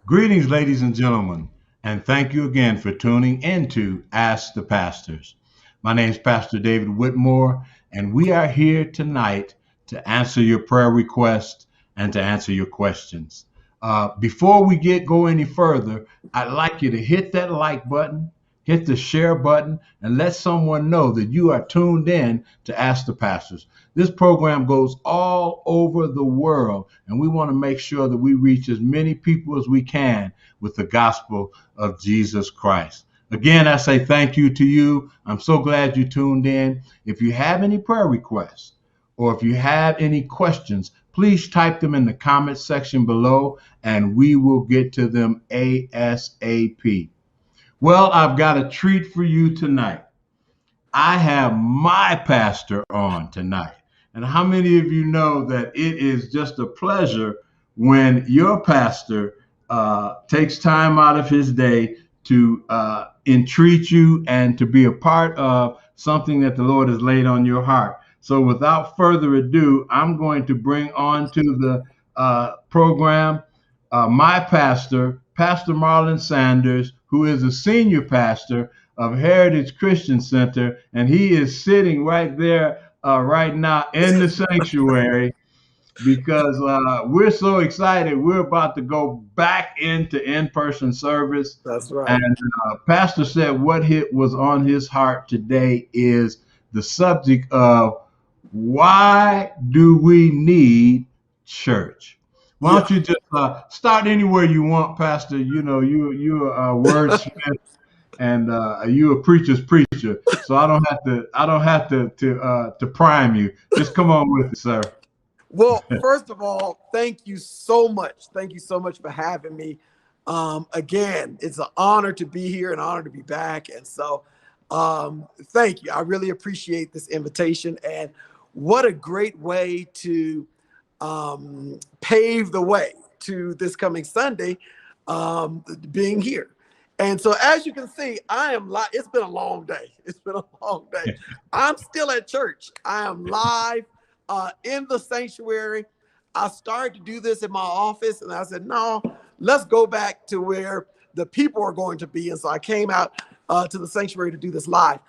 Greetings, ladies and gentlemen, and thank you again for tuning into Ask the Pastors. My name is Pastor David Whitmore, and we are here tonight to answer your prayer requests and to answer your questions. Before we go any further, I'd like you to hit that like button, hit the share button, and let someone know that you are tuned in to Ask the Pastors. This program goes all over the world, and we want to make sure that we reach as many people as we can with the gospel of Jesus Christ. Again, I say thank you to you. I'm so glad you tuned in. If you have any prayer requests or if you have any questions, please type them in the comment section below and we will get to them ASAP. Well, I've got a treat for you tonight. I have my pastor on tonight. And how many of you know that it is just a pleasure when your pastor takes time out of his day to entreat you and to be a part of something that the Lord has laid on your heart? So, without further ado, I'm going to bring on to the program my pastor, Pastor Marlon Saunders, who is a senior pastor of Heritage Christian Center, and he is sitting right there right now in the sanctuary because we're so excited. We're about to go back into in-person service. That's right. And Pastor said what was on his heart today is the subject of why do we need church? Why Yeah. don't you just start anywhere you want, Pastor? You know, you're a wordsmith and you a preacher's preacher, so I don't have to prime you. Just come on with it, sir. Well, first of all, thank you so much. Thank you so much for having me. Again, it's an honor to be here, an honor to be back. And so thank you. I really appreciate this invitation. And what a great way to pave the way to this coming Sunday being here. And so, as you can see, I am live. It's been a long day. It's been a long day. I'm still at church. I am live in the sanctuary. I started to do this in my office, and I said, no, let's go back to where the people are going to be. And so I came out to the sanctuary to do this live.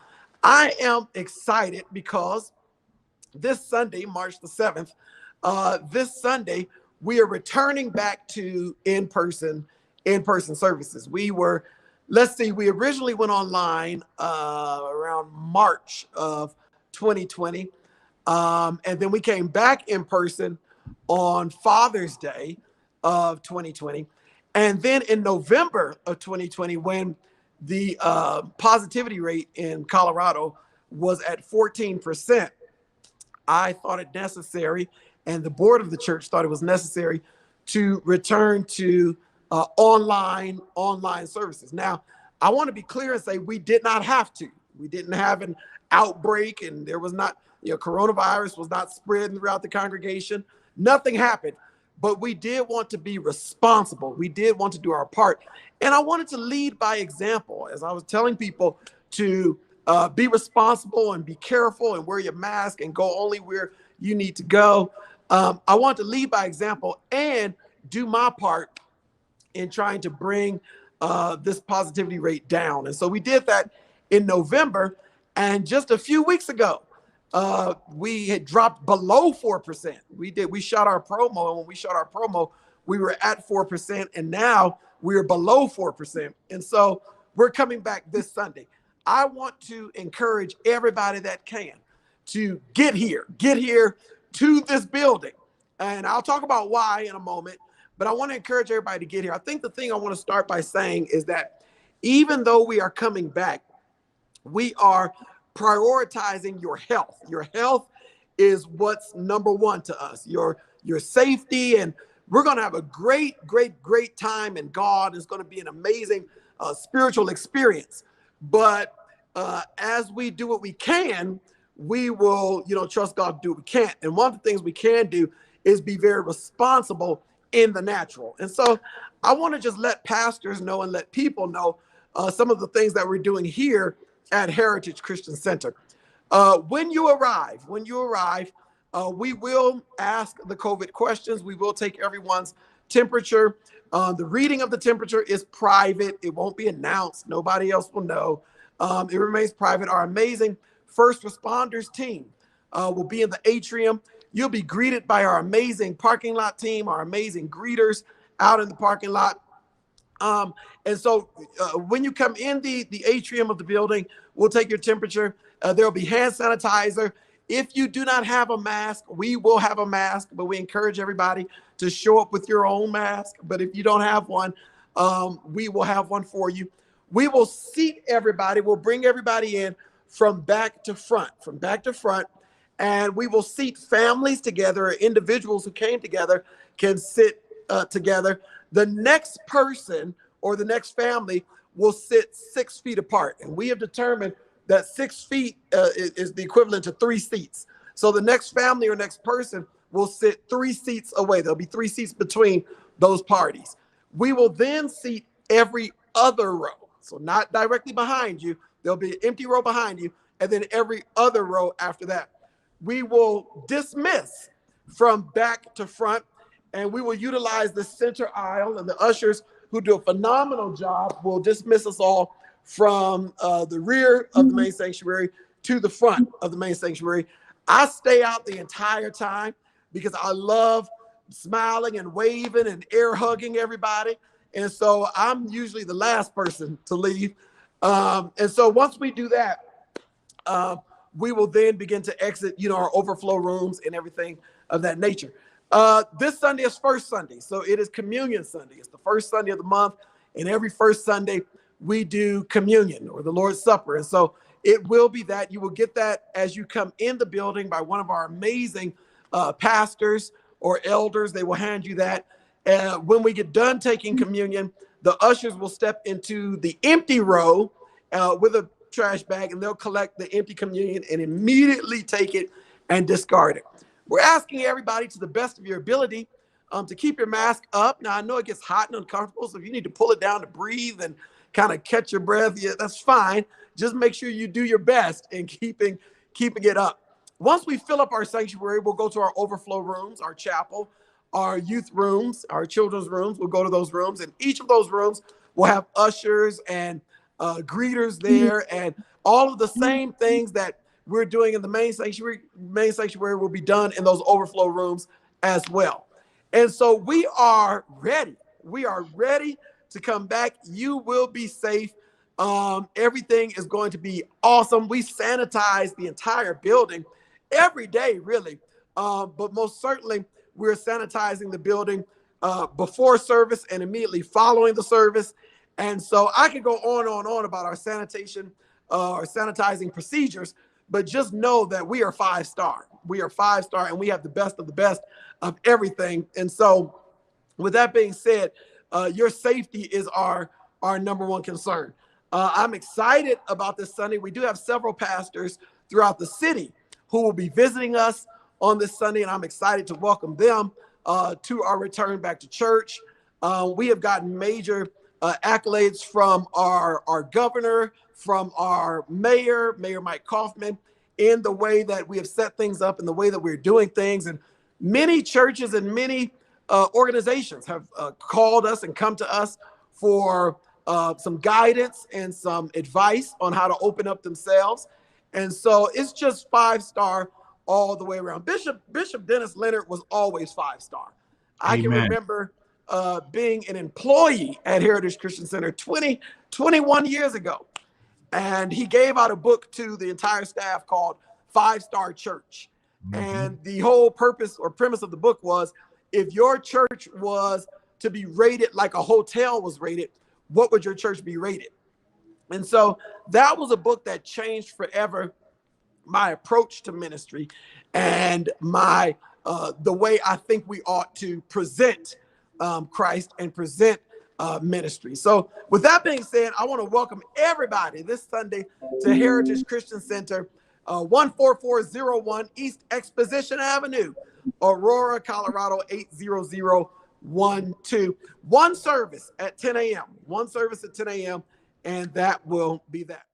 I am excited because this Sunday, March the 7th, this Sunday, we are returning back to in-person services. We originally went online around March of 2020. And then we came back in person on Father's Day of 2020. And then in November of 2020, when the positivity rate in Colorado was at 14%, I thought it necessary, and the board of the church thought it was necessary to return to online services. Now, I want to be clear and say we did not have to. We didn't have an outbreak, and there was not, coronavirus was not spreading throughout the congregation. Nothing happened, but we did want to be responsible. We did want to do our part, and I wanted to lead by example, as I was telling people to be responsible and be careful and wear your mask and go only where you need to go. I want to lead by example and do my part in trying to bring this positivity rate down. And so we did that in November. And just a few weeks ago, we had dropped below 4%. We shot our promo. And when we shot our promo, we were at 4%. And now we're below 4%. And so we're coming back this Sunday. I want to encourage everybody that can to get here to this building. And I'll talk about why in a moment, but I want to encourage everybody to get here. I think the thing I want to start by saying is that even though we are coming back, we are prioritizing your health. Your health is what's number one to us, your safety. And we're going to have a great time in God. It's going to be an amazing spiritual experience. But as we do what we can, we will, trust God to do what we can't. And one of the things we can do is be very responsible in the natural. And so I want to just let pastors know and let people know some of the things that we're doing here at Heritage Christian Center. When you arrive, We will ask the COVID questions. We will take everyone's temperature. The reading of the temperature is private. It won't be announced. Nobody else will know. It remains private. Our amazing first responders team will be in the atrium. You'll be greeted by our amazing parking lot team, our amazing greeters out in the parking lot. And so when you come in the atrium of the building, we'll take your temperature. There'll be hand sanitizer. If you do not have a mask, we will have a mask, but we encourage everybody to show up with your own mask. But if you don't have one, we will have one for you. We will seat everybody. We'll bring everybody in from back to front, and we will seat families together, or individuals who came together can sit together. The next person or the next family will sit 6 feet apart. And we have determined that 6 feet is the equivalent to 3 seats. So the next family or next person will sit 3 seats away. There'll be 3 seats between those parties. We will then seat every other row. So not directly behind you. There'll be an empty row behind you, and then every other row after that. We will dismiss from back to front, and we will utilize the center aisle, and the ushers, who do a phenomenal job, will dismiss us all from the rear of the main sanctuary to the front of the main sanctuary. I stay out the entire time because I love smiling and waving and air hugging everybody. And so I'm usually the last person to leave. And so once we do that, we will then begin to exit, our overflow rooms and everything of that nature. This Sunday is First Sunday, so it is Communion Sunday. It's the first Sunday of the month, and every first Sunday we do communion or the Lord's Supper. And so it will be that. You will get that as you come in the building by one of our amazing pastors or elders. They will hand you that. When we get done taking communion, the ushers will step into the empty row with a trash bag, and they'll collect the empty communion and immediately take it and discard it. We're asking everybody, to the best of your ability, to keep your mask up. Now, I know it gets hot and uncomfortable, so if you need to pull it down to breathe and kind of catch your breath, yeah, that's fine. Just make sure you do your best in keeping it up. Once we fill up our sanctuary, we'll go to our overflow rooms, our chapel, our youth rooms, our children's rooms. We'll go to those rooms, and each of those rooms will have ushers and greeters there, and all of the same things that we're doing in the main sanctuary will be done in those overflow rooms as well. And so we are ready. We are ready to come back. You will be safe. Everything is going to be awesome. We sanitize the entire building every day, really. But most certainly, we're sanitizing the building before service and immediately following the service. And so I could go on and on about our sanitation, our sanitizing procedures, but just know that we are 5-star. We are 5-star, and we have the best of everything. And so with that being said, your safety is our number one concern. I'm excited about this Sunday. We do have several pastors throughout the city who will be visiting us on this Sunday, and I'm excited to welcome them to our return back to church. We have gotten major accolades from our governor, from our Mayor Mike Kaufman, in the way that we have set things up, in the way that we're doing things. And many churches and many organizations have called us and come to us for some guidance and some advice on how to open up themselves. And so it's just 5-star all the way around. Bishop Dennis Leonard was always 5-star. I can remember being an employee at Heritage Christian Center 21 years ago. And he gave out a book to the entire staff called 5-Star Church. Mm-hmm. And the whole purpose or premise of the book was, if your church was to be rated like a hotel was rated, what would your church be rated? And so that was a book that changed forever my approach to ministry and my the way I think we ought to present Christ and present ministry. So with that being said, I want to welcome everybody this Sunday to Heritage Christian Center, 14401 East Exposition Avenue, Aurora, Colorado, 80012. One service at 10 a.m. One service at 10 a.m. And that will be that.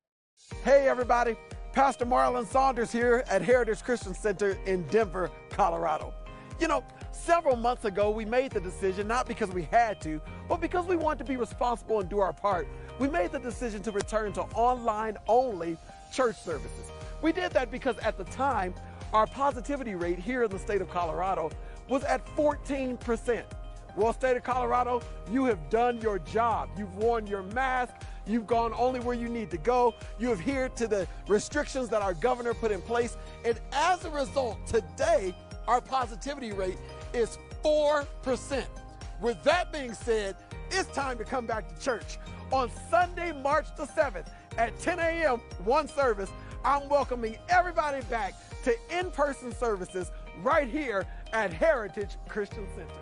Hey, everybody. Pastor Marlon Saunders here at Heritage Christian Center in Denver, Colorado. You know, several months ago, we made the decision, not because we had to, but because we wanted to be responsible and do our part. We made the decision to return to online-only church services. We did that because at the time, our positivity rate here in the state of Colorado was at 14%. Well, state of Colorado, you have done your job. You've worn your mask. You've gone only where you need to go. You have adhered to the restrictions that our governor put in place. And as a result, today, our positivity rate is 4%. With that being said, it's time to come back to church. On Sunday, March the 7th at 10 a.m., one service, I'm welcoming everybody back to in-person services right here at Heritage Christian Center.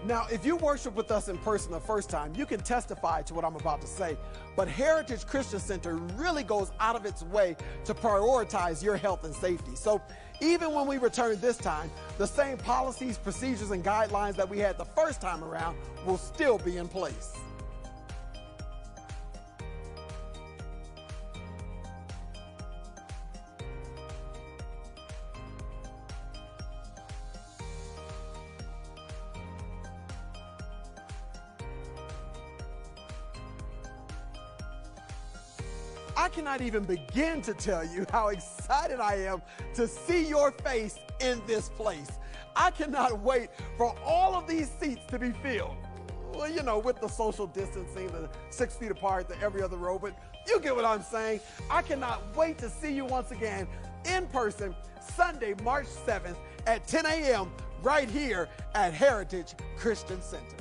Now, if you worship with us in person the first time, you can testify to what I'm about to say, but Heritage Christian Center really goes out of its way to prioritize your health and safety. So even when we return this time, the same policies, procedures, and guidelines that we had the first time around will still be in place. I cannot even begin to tell you how excited I am to see your face in this place. I cannot wait for all of these seats to be filled. Well, you know, with the social distancing, the 6 feet apart, the every other row, but you get what I'm saying. I cannot wait to see you once again in person Sunday, March 7th at 10 a.m. right here at Heritage Christian Center.